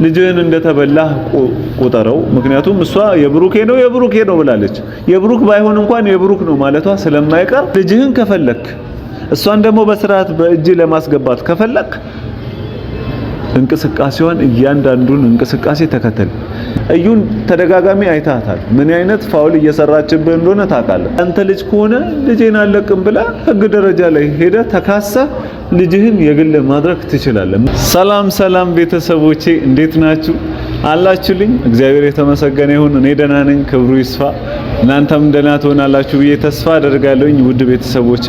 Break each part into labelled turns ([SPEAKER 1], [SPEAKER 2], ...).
[SPEAKER 1] ልጅህን እንደተበላህ ቁጠረው። ምክንያቱም እሷ የብሩኬ ነው ብላለች። የብሩክ ባይሆን እንኳን የብሩክ ነው ማለቷ ስለማይቀር ልጅህን ከፈለክ እሷን ደግሞ በስርዓት በእጅ ለማስገባት ከፈለክ እንቅስቃሴዋን እያንዳንዱን እንቅስቃሴ ተከተል። እዩን ተደጋጋሚ አይታታል። ምን አይነት ፋውል እየሰራችብህ እንደሆነ ታውቃለህ። አንተ ልጅ ከሆነ ልጄን አለቅም ብላ ህግ ደረጃ ላይ ሄደ ተካሰ ልጅህን የግል ማድረግ ትችላለህ። ሰላም ቤተሰቦቼ እንዴት ናችሁ? አላችሁልኝ? እግዚአብሔር የተመሰገነ ይሁን። እኔ ደህና ነኝ፣ ክብሩ ይስፋ። እናንተም ደህና ትሆናላችሁ ብዬ ተስፋ አደርጋለሁኝ። ውድ ቤተሰቦቼ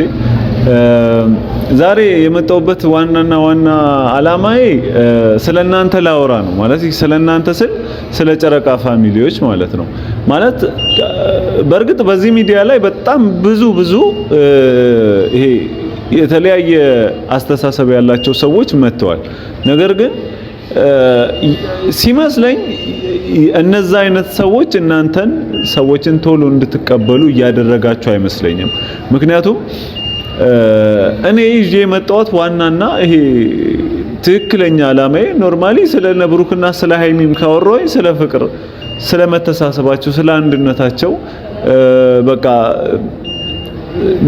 [SPEAKER 1] ዛሬ የመጣሁበት ዋና አላማዬ ስለናንተ ላወራ ነው። ማለት ስለናንተ ስለ ጨረቃ ፋሚሊዎች ማለት ነው። ማለት በእርግጥ በዚህ ሚዲያ ላይ በጣም ብዙ ይሄ የተለያየ አስተሳሰብ ያላቸው ሰዎች መጥተዋል። ነገር ግን ሲመስለኝ እነዛ አይነት ሰዎች እናንተን ሰዎችን ቶሎ እንድትቀበሉ እያደረጋችሁ አይመስለኝም። ምክንያቱም እኔ ይዤ የመጣሁት ዋናና ይሄ ትክክለኛ አላማዬ ኖርማሊ ስለ ነብሩክና ስለ ሃይሚም ካወራሁኝ ስለ ፍቅር፣ ስለ መተሳሰባቸው፣ ስለ አንድነታቸው በቃ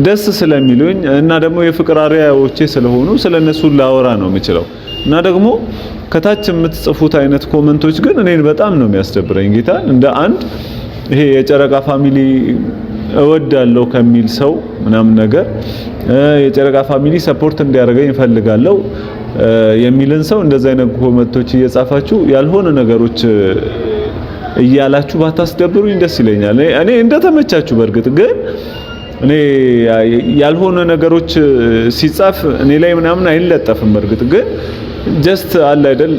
[SPEAKER 1] ደስ ስለሚሉኝ እና ደግሞ የፍቅር አርአያዎቼ ስለሆኑ ስለነሱ ላወራ ነው የምችለው። እና ደግሞ ከታች የምትጽፉት አይነት ኮመንቶች ግን እኔን በጣም ነው የሚያስደብረኝ። ጌታ እንደ አንድ ይሄ የጨረቃ ፋሚሊ እወዳለሁ ከሚል ሰው ምናምን ነገር የጨረቃ ፋሚሊ ሰፖርት እንዲያደርገኝ እፈልጋለሁ የሚልን ሰው እንደዛ አይነት ኮመንቶች እየጻፋችሁ ያልሆነ ነገሮች እያላችሁ ባታስደብሩኝ ደስ ይለኛል። እኔ እንደተመቻችሁ በእርግጥ ግን እኔ ያልሆነ ነገሮች ሲጻፍ እኔ ላይ ምናምን አይለጠፍም። በእርግጥ ግን ጀስት አለ አይደል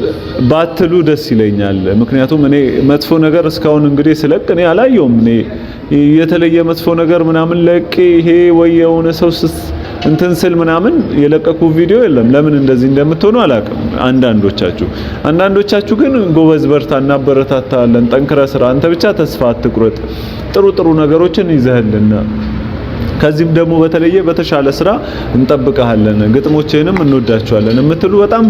[SPEAKER 1] ባትሉ ደስ ይለኛል። ምክንያቱም እኔ መጥፎ ነገር እስካሁን እንግዲህ ስለቅ እኔ አላየውም። እኔ የተለየ መጥፎ ነገር ምናምን ለቄ ይሄ ወይ የሆነ ሰው እንትን ስል ምናምን የለቀቁ ቪዲዮ የለም። ለምን እንደዚህ እንደምትሆኑ አላውቅም። አንዳንዶቻችሁ ግን ጎበዝ በርታ፣ እናበረታታለን፣ ጠንክረ ስራ፣ አንተ ብቻ ተስፋ አትቁረጥ፣ ጥሩ ነገሮችን ይዘህልና ከዚህም ደግሞ በተለየ በተሻለ ስራ እንጠብቀሃለን፣ ግጥሞችህንም እንወዳቸዋለን የምትሉ በጣም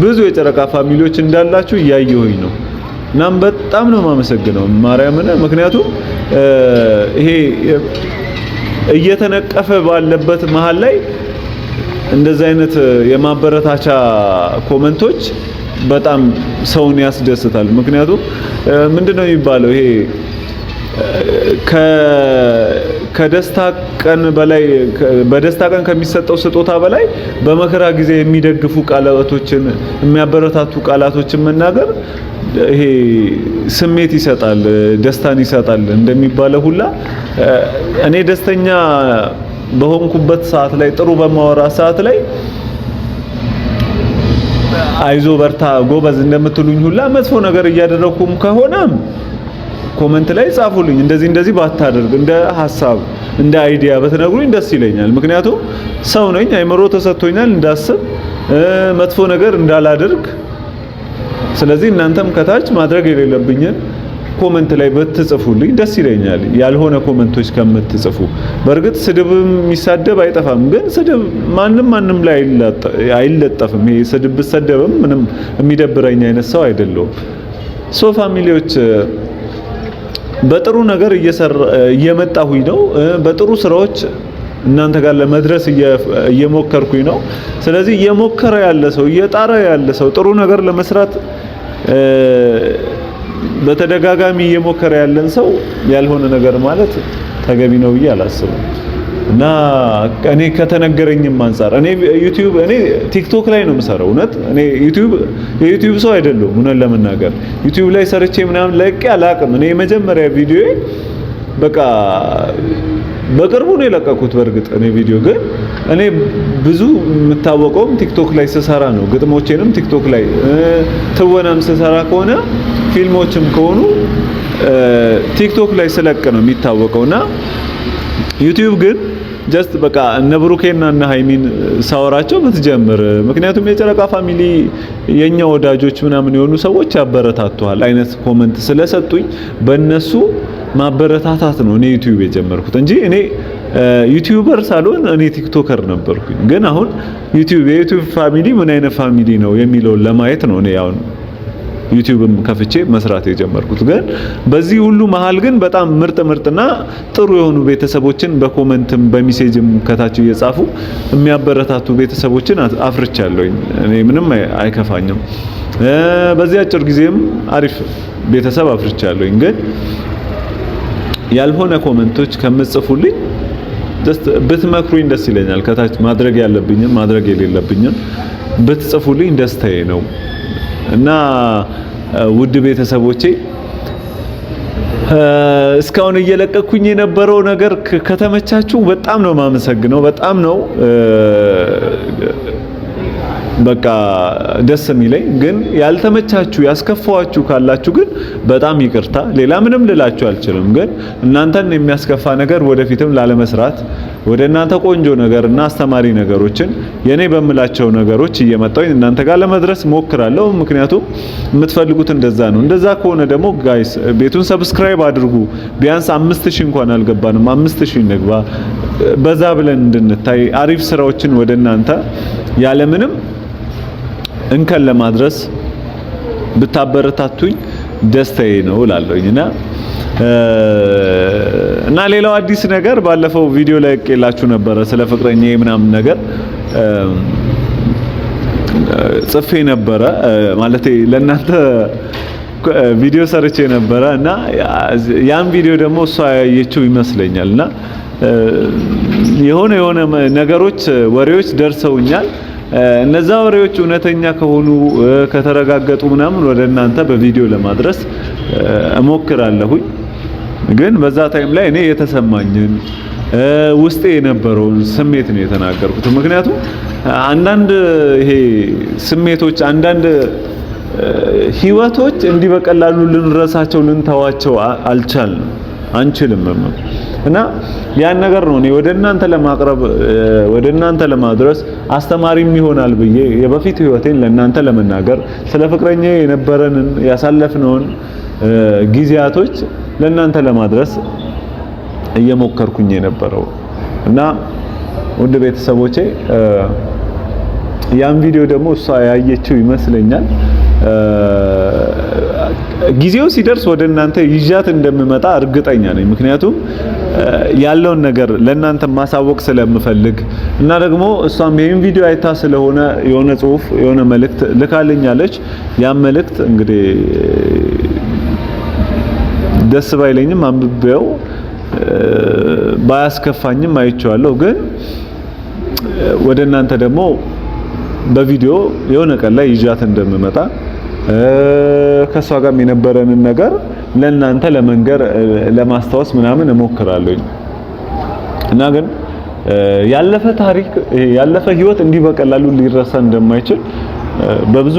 [SPEAKER 1] ብዙ የጨረቃ ፋሚሊዎች እንዳላችሁ እያየሁኝ ነው። እናም በጣም ነው የማመሰግነው ማርያምን። ምክንያቱም ይሄ እየተነቀፈ ባለበት መሃል ላይ እንደዚህ አይነት የማበረታቻ ኮመንቶች በጣም ሰውን ያስደስታል። ምክንያቱም ምንድነው የሚባለው ይሄ ከደስታ ቀን በላይ በደስታ ቀን ከሚሰጠው ስጦታ በላይ በመከራ ጊዜ የሚደግፉ ቃላቶችን የሚያበረታቱ ቃላቶችን መናገር ይሄ ስሜት ይሰጣል፣ ደስታን ይሰጣል እንደሚባለው ሁላ እኔ ደስተኛ በሆንኩበት ሰዓት ላይ ጥሩ በማወራ ሰዓት ላይ አይዞ በርታ ጎበዝ እንደምትሉኝ ሁላ መጥፎ ነገር እያደረኩም ከሆነ ኮመንት ላይ ጻፉልኝ። እንደዚህ ባታደርግ እንደ ሐሳብ እንደ አይዲያ በተነግሩኝ ደስ ይለኛል። ምክንያቱም ሰው ነኝ፣ አይምሮ ተሰጥቶኛል እንዳስብ መጥፎ ነገር እንዳላደርግ። ስለዚህ እናንተም ከታች ማድረግ የሌለብኝን ኮመንት ላይ በትጽፉልኝ ደስ ይለኛል፣ ያልሆነ ኮመንቶች ከምትጽፉ። በእርግጥ ስድብም የሚሳደብ አይጠፋም፣ ግን ስድብ ማንም ላይ አይለጠፍም። ይሄ ስድብ ብሰደብም ምንም የሚደብረኝ አይነት ሰው አይደለሁም። ሶ ፋሚሊዎች በጥሩ ነገር እየመጣሁኝ ነው። በጥሩ ስራዎች እናንተ ጋር ለመድረስ እየሞከርኩኝ ነው። ስለዚህ እየሞከረ ያለ ሰው እየጣረ ያለ ሰው ጥሩ ነገር ለመስራት በተደጋጋሚ እየሞከረ ያለን ሰው ያልሆነ ነገር ማለት ተገቢ ነው ብዬ አላስብም። እና እኔ ከተነገረኝም አንፃር እኔ ቲክቶክ ላይ ነው የምሰራው። እውነት እኔ የዩቲዩብ ሰው አይደለሁም። እውነት ለመናገር ዩቲዩብ ላይ ሰርቼ ምናምን ለቄ አላቅም። እኔ የመጀመሪያ ቪዲዮ በቃ በቅርቡ ነው የለቀኩት። በእርግጥ እኔ ቪዲዮ ግን እኔ ብዙ የምታወቀውም ቲክቶክ ላይ ስሰራ ነው። ግጥሞቼንም ቲክቶክ ላይ ትወናም ስሰራ ከሆነ ፊልሞችም ከሆኑ ቲክቶክ ላይ ስለቅ ነው የሚታወቀውና ዩቲዩብ ግን ጀስት በቃ እነ ብሩኬና እነ ሃይሚን ሳወራቸው ብትጀምር፣ ምክንያቱም የጨረቃ ፋሚሊ የኛ ወዳጆች ምናምን የሆኑ ሰዎች ያበረታቱሃል አይነት ኮመንት ስለሰጡኝ በእነሱ ማበረታታት ነው እኔ ዩቲዩብ የጀመርኩት እንጂ እኔ ዩቲዩበር ሳልሆን እኔ ቲክቶከር ነበርኩኝ። ግን አሁን የዩቲዩብ ፋሚሊ ምን አይነት ፋሚሊ ነው የሚለውን ለማየት ነው እኔ አሁን ዩቲዩብም ከፍቼ መስራት የጀመርኩት። ግን በዚህ ሁሉ መሃል ግን በጣም ምርጥና ጥሩ የሆኑ ቤተሰቦችን በኮሜንትም በሜሴጅም ከታች እየጻፉ የሚያበረታቱ ቤተሰቦችን አፍርቻለሁኝ። እኔ ምንም አይከፋኝም። በዚህ አጭር ጊዜም አሪፍ ቤተሰብ አፍርቻለሁኝ። ግን ያልሆነ ኮሜንቶች ከምጽፉልኝ ብትመክሩኝ ደስ ይለኛል። ከታች ማድረግ ያለብኝም ማድረግ የሌለብኝም ብትጽፉልኝ ደስታዬ ነው። እና ውድ ቤተሰቦቼ እስካሁን እየለቀኩኝ የነበረው ነገር ከተመቻችሁ በጣም ነው ማመሰግነው። በጣም ነው በቃ ደስ የሚለኝ። ግን ያልተመቻችሁ ያስከፋዋችሁ ካላችሁ ግን በጣም ይቅርታ። ሌላ ምንም ልላችሁ አልችልም። ግን እናንተን የሚያስከፋ ነገር ወደፊትም ላለመስራት ወደ እናንተ ቆንጆ ነገርና አስተማሪ ነገሮችን የኔ በምላቸው ነገሮች እየመጣሁ እናንተ ጋር ለመድረስ ሞክራለሁ። ምክንያቱም የምትፈልጉት እንደዛ ነው። እንደዛ ከሆነ ደግሞ ጋይስ ቤቱን ሰብስክራይብ አድርጉ። ቢያንስ 5000 እንኳን አልገባንም፣ 5000 እንግባ። በዛ ብለን እንድንታይ አሪፍ ስራዎችን ወደ እናንተ ያለምንም እንከን ለማድረስ ብታበረታቱኝ ደስታዬ ነው እላለሁኝና እና ሌላው አዲስ ነገር ባለፈው ቪዲዮ ላይ ለቅቄላችሁ ነበረ ስለ ፍቅረኛዬ ምናምን ነገር ጽፌ ነበረ ማለት ለእናንተ ቪዲዮ ሰርቼ ነበረ እና ያን ቪዲዮ ደግሞ እሷ ያየችው ይመስለኛልና የሆነ ነገሮች ወሬዎች ደርሰውኛል። እነዛ ወሬዎች እውነተኛ ከሆኑ ከተረጋገጡ ምናምን ወደ እናንተ በቪዲዮ ለማድረስ እሞክራለሁኝ። ግን በዛ ታይም ላይ እኔ የተሰማኝን ውስጤ የነበረውን ስሜት ነው የተናገርኩት። ምክንያቱም አንዳንድ ይሄ ስሜቶች አንዳንድ ህይወቶች እንዲህ በቀላሉ ልንረሳቸው ልንተዋቸው አንችልም እና ያን ነገር ነው እኔ ወደ እናንተ ለማቅረብ ወደ እናንተ ለማድረስ አስተማሪም ይሆናል ብዬ የበፊት ህይወቴን ለእናንተ ለመናገር ስለ ፍቅረኛዬ የነበረንን ያሳለፍነውን ጊዜያቶች ለእናንተ ለማድረስ እየሞከርኩኝ የነበረው እና ውድ ቤተሰቦቼ ያን ቪዲዮ ደግሞ እሷ ያየችው ይመስለኛል። ጊዜው ሲደርስ ወደ እናንተ ይዣት እንደምመጣ እርግጠኛ ነኝ። ምክንያቱም ያለውን ነገር ለእናንተ ማሳወቅ ስለምፈልግ እና ደግሞ እሷም ይሄን ቪዲዮ አይታ ስለሆነ የሆነ ጽሁፍ የሆነ መልእክት ልካልኛለች። ያን መልእክት እንግዲህ ደስ ባይለኝም አንብቤው ባያስከፋኝም አይቼዋለሁ። ግን ወደ እናንተ ደግሞ በቪዲዮ የሆነ ቀን ላይ ይዣት እንደምመጣ ከሷ ጋር የነበረንን ነገር ለእናንተ ለመንገር ለማስታወስ ምናምን እሞክራለሁ እና ግን ያለፈ ታሪክ ያለፈ ህይወት እንዲህ በቀላሉ ሊረሳ እንደማይችል በብዙ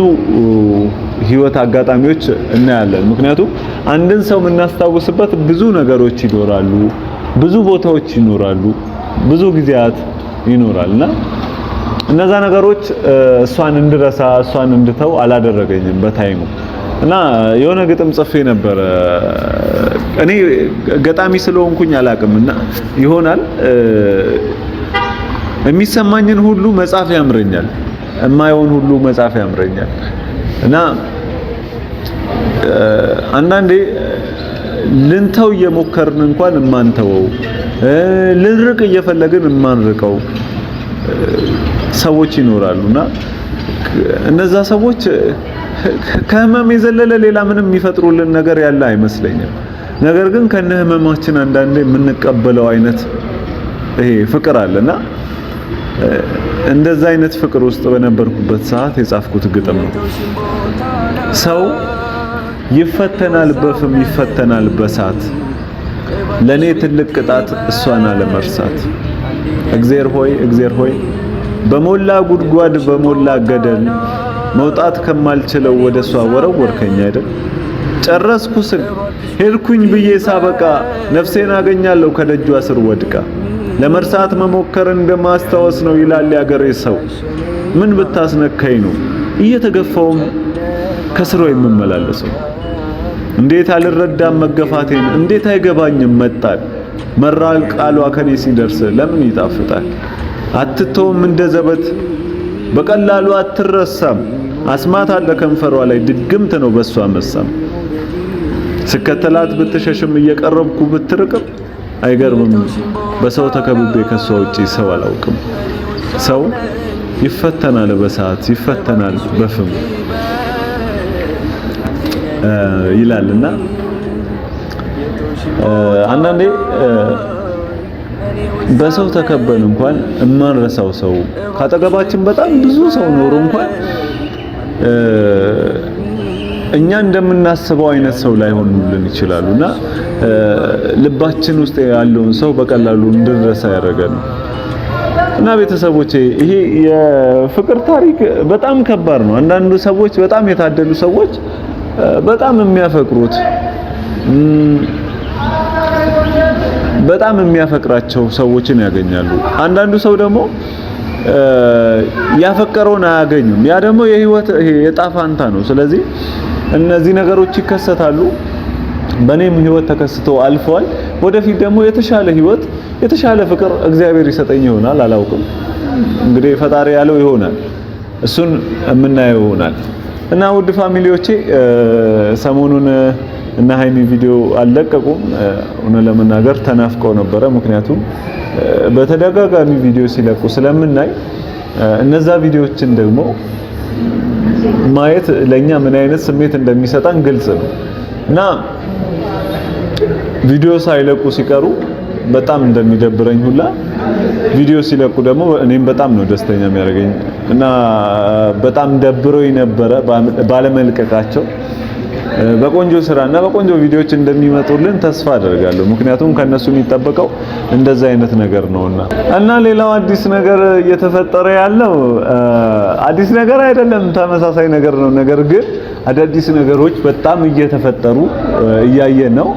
[SPEAKER 1] ህይወት አጋጣሚዎች እናያለን። ምክንያቱም አንድን ሰው የምናስታውስበት ብዙ ነገሮች ይኖራሉ፣ ብዙ ቦታዎች ይኖራሉ፣ ብዙ ጊዜያት ይኖራልና እነዛ ነገሮች እሷን እንድረሳ እሷን እንድተው አላደረገኝም በታይሙ እና የሆነ ግጥም ጽፌ ነበር። እኔ ገጣሚ ስለሆንኩኝ አላቅምና ይሆናል የሚሰማኝን ሁሉ መጻፍ ያምረኛል፣ የማይሆን ሁሉ መጻፍ ያምረኛል እና አንዳንዴ ልንተው እየሞከርን እንኳን የማንተወው ልንርቅ እየፈለግን የማንርቀው ሰዎች ይኖራሉና እነዛ ሰዎች ከህመም የዘለለ ሌላ ምንም የሚፈጥሩልን ነገር ያለ አይመስለኝም። ነገር ግን ከነህመማችን አንዳንዴ የምንቀበለው አይነት ይሄ ፍቅር አለና እንደዛ አይነት ፍቅር ውስጥ በነበርኩበት ሰዓት የጻፍኩት ግጥም ነው። ሰው ይፈተናል በፍም ይፈተናል በሳት ለኔ ትልቅ ቅጣት እሷን አለመርሳት። እግዚአብሔር ሆይ በሞላ ጉድጓድ በሞላ ገደል መውጣት ከማልችለው ወደሷ ወረወርከኝ አይደል። ጨረስኩ ስል ሄድኩኝ ብዬ ሳበቃ ነፍሴን አገኛለሁ ከደጇ ስር ወድቃ። ለመርሳት መሞከር እንደማስታወስ ነው ይላል ያገሬ ሰው። ምን ብታስነካኝ ነው እየተገፋውም ከስሮ የምመላለሰው። እንዴት አልረዳም መገፋቴን እንዴት አይገባኝም መጣል። መራል ቃሏ ከኔ ሲደርስ ለምን ይጣፍጣል። አትተውም እንደ ዘበት በቀላሉ አትረሳም። አስማት አለ ከንፈሯ ላይ ድግምት ነው በሷ መሳም። ስከተላት ብትሸሽም እየቀረብኩ ብትርቅም አይገርምም። በሰው ተከብቤ ከሷ ውጪ ሰው አላውቅም። ሰው ይፈተናል በሰዓት ይፈተናል በፍም ይላልና አንዳንዴ በሰው ተከበን እንኳን እማንረሳው ሰው ካጠገባችን በጣም ብዙ ሰው ኖሮ እንኳን እኛ እንደምናስበው አይነት ሰው ላይሆኑልን ይችላሉና ልባችን ውስጥ ያለውን ሰው በቀላሉ እንድንረሳ ያደርጋል። እና ቤተሰቦቼ ይሄ የፍቅር ታሪክ በጣም ከባድ ነው። አንዳንዱ ሰዎች በጣም የታደሉ ሰዎች በጣም የሚያፈቅሩት በጣም የሚያፈቅራቸው ሰዎችን ያገኛሉ። አንዳንዱ ሰው ደግሞ ያፈቀረውን አያገኙም። ያ ደግሞ የህይወት የጣፋንታ ነው። ስለዚህ እነዚህ ነገሮች ይከሰታሉ። በኔም ህይወት ተከስቶ አልፈዋል። ወደፊት ደግሞ የተሻለ ህይወት የተሻለ ፍቅር እግዚአብሔር ይሰጠኝ ይሆናል፣ አላውቅም። እንግዲህ ፈጣሪ ያለው ይሆናል፣ እሱን የምናየው ይሆናል። እና ውድ ፋሚሊዎቼ ሰሞኑን እና ሃይሚ ቪዲዮ አልለቀቁም። እውነት ለመናገር ተናፍቀው ነበረ። ምክንያቱም በተደጋጋሚ ቪዲዮ ሲለቁ ስለምናይ እነዛ ቪዲዮዎችን ደግሞ ማየት ለኛ ምን አይነት ስሜት እንደሚሰጣን ግልጽ ነው። እና ቪዲዮ ሳይለቁ ሲቀሩ በጣም እንደሚደብረኝ ሁላ ቪዲዮ ሲለቁ ደግሞ እኔም በጣም ነው ደስተኛ የሚያደርገኝ። እና በጣም ደብሮኝ ነበረ ባለመልቀቃቸው። በቆንጆ ስራና በቆንጆ ቪዲዮዎች እንደሚመጡልን ተስፋ አደርጋለሁ። ምክንያቱም ከነሱ የሚጠበቀው እንደዛ አይነት ነገር ነውና። እና ሌላው አዲስ ነገር እየተፈጠረ ያለው አዲስ ነገር አይደለም፣ ተመሳሳይ ነገር ነው። ነገር ግን አዳዲስ ነገሮች በጣም እየተፈጠሩ እያየን ነው።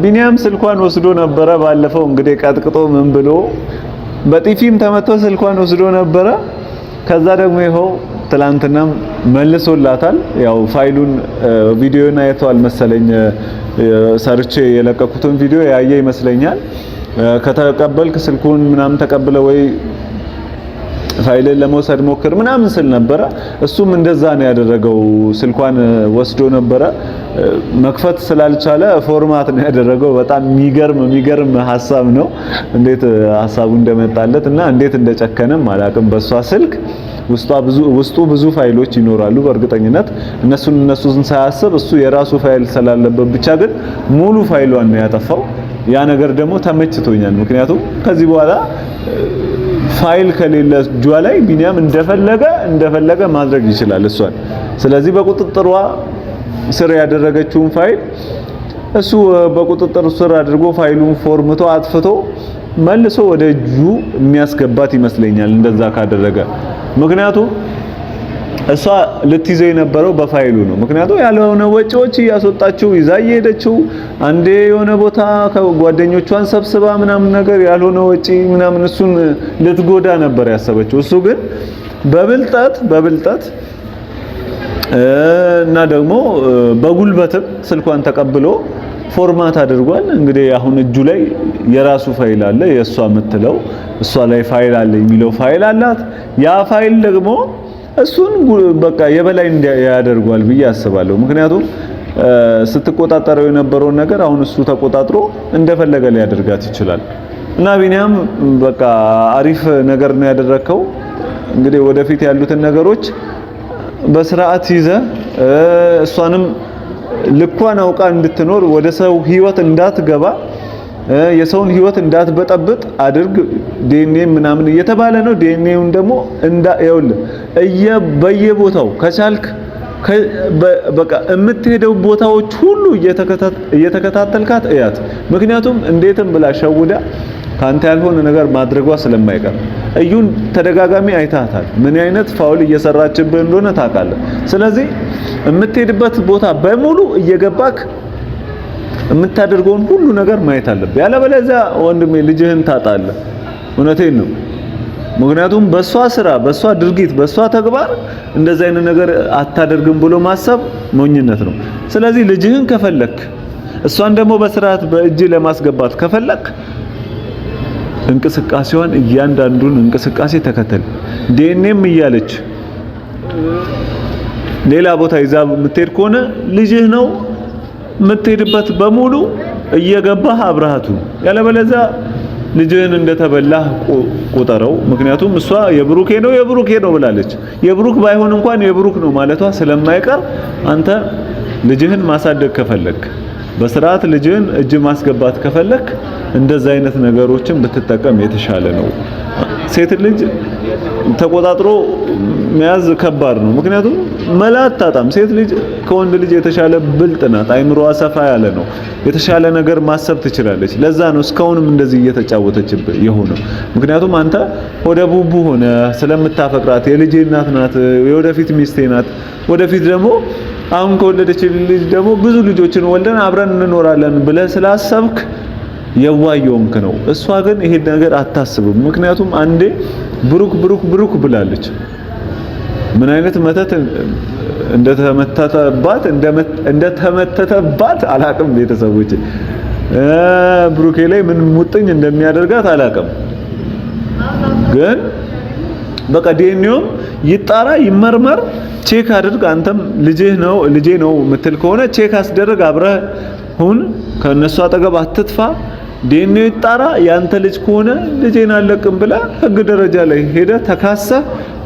[SPEAKER 1] ቢኒያም ስልኳን ወስዶ ነበረ ባለፈው። እንግዲህ ቀጥቅጦ ምን ብሎ በጢፊም ተመቶ ስልኳን ወስዶ ነበረ። ከዛ ደግሞ ይኸው ትላንትናም መልሶላታል። ያው ፋይሉን ቪዲዮን አይቷል መሰለኝ። ሰርቼ የለቀኩትን ቪዲዮ ያየ ይመስለኛል። ከተቀበልክ ስልኩን ምናምን ተቀብለ ወይ ፋይልን ለመውሰድ ሞክር ምናምን ስል ነበረ። እሱም እንደዛ ነው ያደረገው። ስልኳን ወስዶ ነበረ። መክፈት ስላልቻለ ፎርማት ነው ያደረገው። በጣም የሚገርም ሀሳብ ነው። እንዴት ሀሳቡ እንደመጣለት እና እንዴት እንደጨከነም አላውቅም። በሷ ስልክ ውስጡ ብዙ ፋይሎች ይኖራሉ በእርግጠኝነት። እነሱን ሳያስብ እሱ የራሱ ፋይል ስላለበት ብቻ ግን ሙሉ ፋይሏን ነው ያጠፋው። ያ ነገር ደግሞ ተመችቶኛል። ምክንያቱም ከዚህ በኋላ ፋይል ከሌለ እጇ ላይ ቢኒያም እንደፈለገ ማድረግ ይችላል እሷን። ስለዚህ በቁጥጥሯ ስር ያደረገችውን ፋይል እሱ በቁጥጥር ስር አድርጎ ፋይሉን ፎርምቶ አጥፍቶ መልሶ ወደ እጁ የሚያስገባት ይመስለኛል እንደዛ ካደረገ። ምክንያቱም እሷ ልትይዘው የነበረው በፋይሉ ነው። ምክንያቱም ያልሆነ ወጪዎች እያስወጣችው ይዛ እየሄደችው አንዴ የሆነ ቦታ ከጓደኞቿን ሰብስባ ምናምን ነገር ያልሆነ ወጪ ምናምን እሱን ልትጎዳ ነበር ያሰበችው። እሱ ግን በብልጠት እና ደግሞ በጉልበትም ስልኳን ተቀብሎ ፎርማት አድርጓል። እንግዲህ አሁን እጁ ላይ የራሱ ፋይል አለ። የእሷ የምትለው እሷ ላይ ፋይል አለ የሚለው ፋይል አላት። ያ ፋይል ደግሞ እሱን በቃ የበላይ ያደርጓል ብዬ አስባለሁ። ምክንያቱም ስትቆጣጠረው የነበረውን ነገር አሁን እሱ ተቆጣጥሮ እንደፈለገ ሊያደርጋት ይችላል። እና ቢኒያም በቃ አሪፍ ነገር ነው ያደረከው። እንግዲህ ወደፊት ያሉትን ነገሮች በስርዓት ይዘ እሷንም ልኳን አውቃ እንድትኖር ወደ ሰው ህይወት እንዳትገባ የሰውን ህይወት እንዳትበጠብጥ አድርግ። ዲኤንኤ ምናምን እየተባለ ነው። ዲኤንኤውን ደግሞ በየቦታው ከቻልክ በቃ የምትሄደው ቦታዎች ሁሉ እየተከታተልካት እያት። ምክንያቱም እንዴትም ብላ ሸውዳ ካንተ ያልሆነ ነገር ማድረጓ ስለማይቀር እዩን ተደጋጋሚ አይታታል። ምን አይነት ፋውል እየሰራችብህ እንደሆነ ታውቃለህ። ስለዚህ የምትሄድበት ቦታ በሙሉ እየገባክ የምታደርገውን ሁሉ ነገር ማየት አለብህ። ያለበለዚያ ወንድሜ ልጅህን ታጣለህ። እውነቴን ነው። ምክንያቱም በሷ ስራ፣ በሷ ድርጊት፣ በሷ ተግባር እንደዛ አይነት ነገር አታደርግም ብሎ ማሰብ ሞኝነት ነው። ስለዚህ ልጅህን ከፈለክ እሷን ደግሞ በስርዓት በእጅ ለማስገባት ከፈለክ እንቅስቃሴዋን እያንዳንዱን እንቅስቃሴ ተከተል። ዲኤንኤም እያለች ሌላ ቦታ ይዛ የምትሄድ ከሆነ ልጅህ ነው የምትሄድበት በሙሉ እየገባህ አብረሃቱን ያለበለዚያ ልጅህን እንደተበላህ ቁጠረው። ምክንያቱም እሷ የብሩኬ ነው ብላለች። የብሩክ ባይሆን እንኳን የብሩክ ነው ማለቷ ስለማይቀር አንተ ልጅህን ማሳደግ ከፈለክ በስርዓት ልጅህን እጅ ማስገባት ከፈለክ እንደዛ አይነት ነገሮችን ብትጠቀም የተሻለ ነው። ሴት ልጅ ተቆጣጥሮ መያዝ ከባድ ነው። ምክንያቱም መላ አታጣም። ሴት ልጅ ከወንድ ልጅ የተሻለ ብልጥ ናት። አይምሮዋ ሰፋ ያለ ነው። የተሻለ ነገር ማሰብ ትችላለች። ለዛ ነው እስካሁንም እንደዚህ እየተጫወተችብህ የሆነው። ምክንያቱም አንተ ወደ ቡቡ ሆነ ስለምታፈቅራት የልጄ እናት ናት፣ የወደፊት ሚስቴ ናት፣ ወደፊት ደግሞ አሁን ከወለደች ልጅ ደግሞ ብዙ ልጆችን ወልደን አብረን እንኖራለን ብለህ ስላሰብክ የዋየውምክ ነው። እሷ ግን ይሄን ነገር አታስብም። ምክንያቱም አንዴ ብሩክ ብላለች። ምን አይነት መተት እንደተመተተባት አላቅም። ቤተሰቦች ብሩኬ ላይ ምን ሙጥኝ እንደሚያደርጋት አላቅም። ግን በቃ ዲኤንኤው ይጣራ ይመርመር፣ ቼክ አድርግ። አንተም ልጄ ነው የምትል ከሆነ ቼክ አስደርግ። አብረህ ሁን፣ ከነሱ አጠገብ አትጥፋ። ዲኤንኤው ይጣራ። ያንተ ልጅ ከሆነ ልጄን አለቅም ብላ ህግ ደረጃ ላይ ሄደ ተካሰ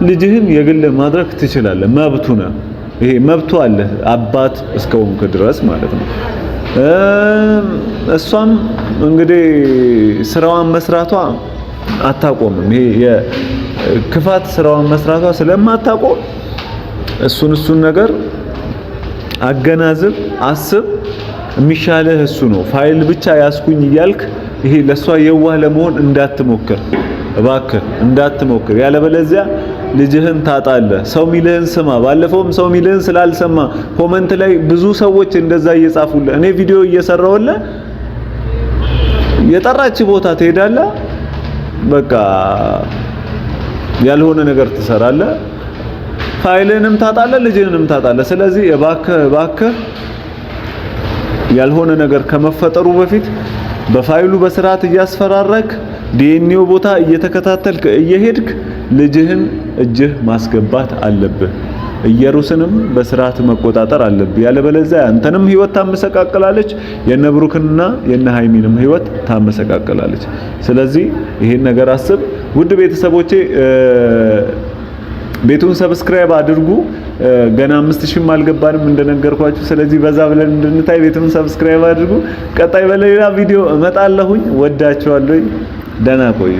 [SPEAKER 1] ልጅህን የግል ማድረግ ትችላለህ። መብቱ ነው። ይሄ መብቱ አለ አባት እስከሆንክ ድረስ ማለት ነው። እሷም እንግዲህ ስራዋን መስራቷ አታቆምም። ይሄ የክፋት ስራዋን መስራቷ ስለማታቆም እሱን ነገር አገናዝብ፣ አስብ። የሚሻለህ እሱ ነው። ፋይል ብቻ ያስኩኝ እያልክ ይሄ ለሷ የዋህ ለመሆን እንዳትሞክር፣ እባክህ እንዳትሞክር። ያለበለዚያ ልጅህን ታጣለህ። ሰው ሚልህን ስማ። ባለፈውም ሰው ሚልህን ስላልሰማ ኮመንት ላይ ብዙ ሰዎች እንደዛ እየጻፉልህ፣ እኔ ቪዲዮ እየሰራሁልህ የጠራች ቦታ ትሄዳለህ፣ በቃ ያልሆነ ነገር ትሰራለህ፣ ፋይልህንም ታጣለህ፣ ልጅህንም ታጣለህ። ስለዚህ እባክህ ያልሆነ ነገር ከመፈጠሩ በፊት በፋይሉ በስርዓት እያስፈራረክ ዲኤንኤው ቦታ እየተከታተልክ እየሄድክ ልጅህን እጅህ ማስገባት አለብህ። ኢየሩስንም በስርዓት መቆጣጠር አለብህ። ያለበለዚያ አንተንም ህይወት ታመሰቃቀላለች፣ የነብሩክንና የነሃይሚንም ህይወት ታመሰቃቀላለች። ስለዚህ ይሄን ነገር አስብ። ውድ ቤተሰቦቼ ቤቱን ሰብስክራይብ አድርጉ። ገና 5000 አልገባንም እንደነገርኳችሁ። ስለዚህ በዛ ብለን እንድንታይ ቤቱን ሰብስክራይብ አድርጉ። ቀጣይ በሌላ ቪዲዮ እመጣለሁኝ። ወዳችኋለሁ። ደህና ቆዩ።